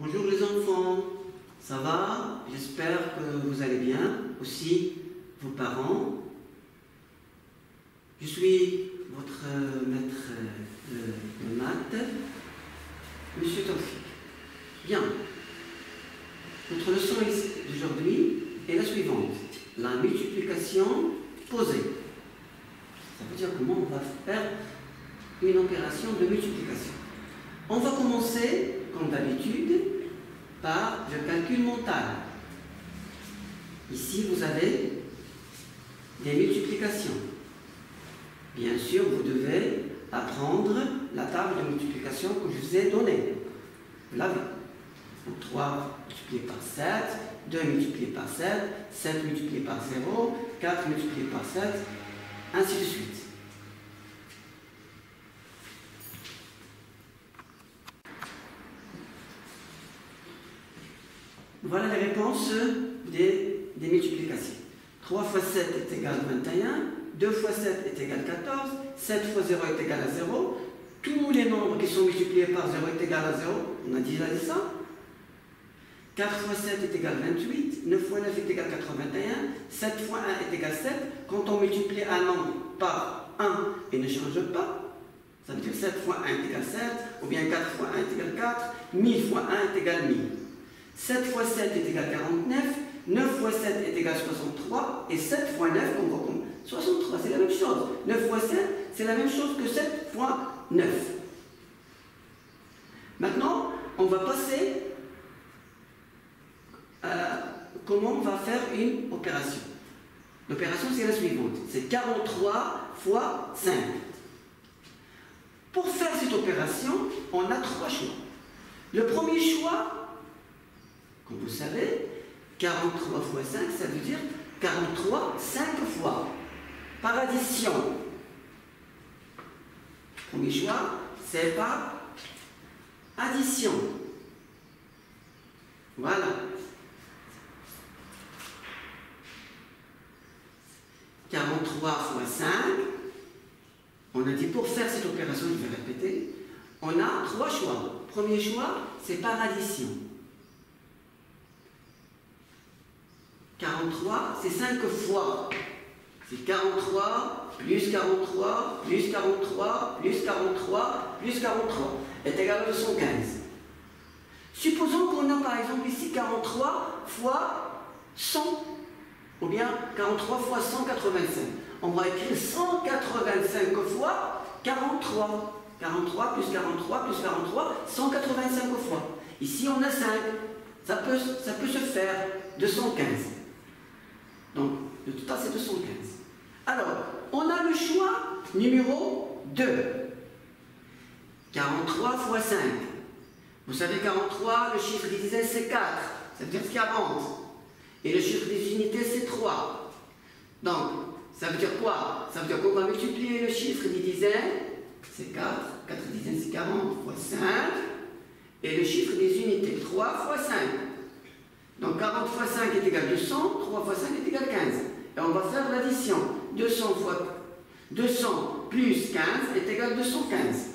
Bonjour les enfants, ça va? J'espère que vous allez bien, aussi vos parents. Je suis votre maître de maths, Monsieur Taufik. Bien, notre leçon d'aujourd'hui est la suivante, la multiplication posée. Ça veut dire comment on va faire une opération de multiplication. On va commencer, comme d'habitude, par le calcul mental. Ici, vous avez des multiplications. Bien sûr, vous devez apprendre la table de multiplication que je vous ai donnée. Vous l'avez. 3 multiplié par 7, 2 multiplié par 7, 7 multiplié par 0, 4 multiplié par 7, ainsi de suite. Voilà les réponses des multiplications. 3 fois 7 est égal à 21, 2 fois 7 est égal à 14, 7 fois 0 est égal à 0. Tous les nombres qui sont multipliés par 0 est égal à 0. On a déjà dit ça. 4 fois 7 est égal à 28, 9 fois 9 est égal à 81, 7 fois 1 est égal à 7. Quand on multiplie un nombre par 1 et ne change pas, ça veut dire 7 fois 1 est égal à 7, ou bien 4 fois 1 est égal à 4, 1000 fois 1 est égal à 1000. 7 fois 7 est égal à 49, 9 fois 7 est égal à 63, et 7 fois 9, on voit comme 63, c'est la même chose. 9 fois 7, c'est la même chose que 7 fois 9. Maintenant, on va passer à comment on va faire une opération. L'opération, c'est la suivante, c'est 43 fois 5. Pour faire cette opération, on a 3 choix. Le premier choix, comme vous savez, 43 fois 5, ça veut dire 43 5 fois, par addition. Premier choix, c'est par addition. Voilà. « 43 fois 5, on a dit pour faire cette opération, je vais répéter, on a 3 choix. Premier choix, c'est par addition. 43, c'est 5 fois. C'est 43, plus 43, plus 43, plus 43, plus 43, est égal à 215. Supposons qu'on a par exemple ici 43 fois 100, ou bien 43 fois 185. On va écrire 185 fois 43. 43 plus 43 plus 43, 185 fois. Ici on a 5. Ça peut se faire 215. Donc, le total, c'est 215. Alors, on a le choix numéro 2. 43 fois 5. Vous savez, 43, le chiffre des dizaines, c'est 4. Ça veut dire 40. Et le chiffre des unités, c'est 3. Donc, ça veut dire quoi? Ça veut dire qu'on va multiplier le chiffre des dizaines, c'est 4. 4 dizaines, c'est 40 fois 5. Et le chiffre des unités, 3 fois 5. Donc 40 fois 5 est égal à 200, 3 fois 5 est égal à 15. Et on va faire l'addition. 200 plus 15 est égal à 215.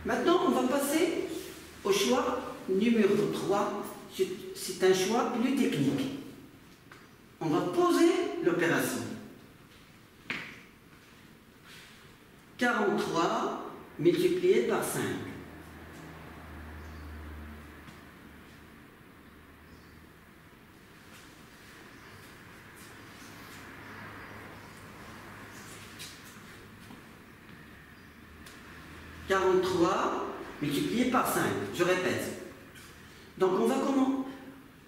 Maintenant, on va passer au choix numéro 3. C'est un choix plus technique. On va poser l'opération. 43 multiplié par 5. « 43 multiplié par 5. Je répète. Donc on va comment?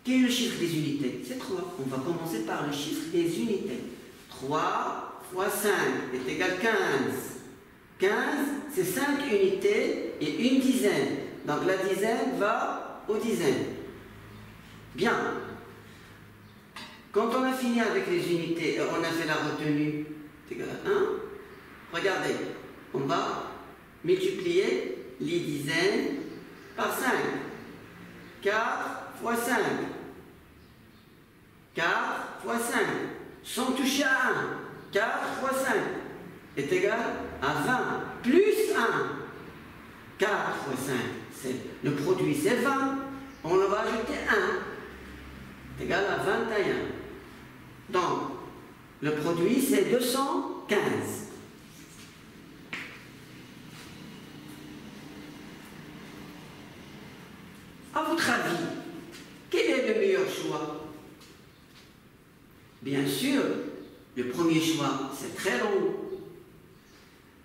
Quel est le chiffre des unités? C'est 3. On va commencer par le chiffre des unités. 3 fois 5 est égal à 15. 15, c'est 5 unités et une dizaine. Donc la dizaine va aux dizaines. Bien. Quand on a fini avec les unités, on a fait la retenue, c'est égal à 1. Regardez, on va multiplier les dizaines par 5. 4 fois 5. 4 fois 5, sans toucher à 1. 4 fois 5 est égal à 20, plus 1. 4 fois 5, le produit c'est 20, on va ajouter 1, est égal à 21. Donc, le produit c'est 215. À votre avis, quel est le meilleur choix? Bien sûr, le premier choix, c'est très long.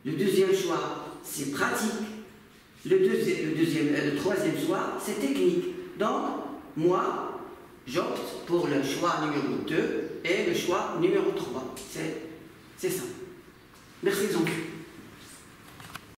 Le deuxième choix, c'est pratique. Le troisième choix, c'est technique. Donc, moi, j'opte pour le choix numéro 2 et le choix numéro 3. C'est ça. Merci, les enfants.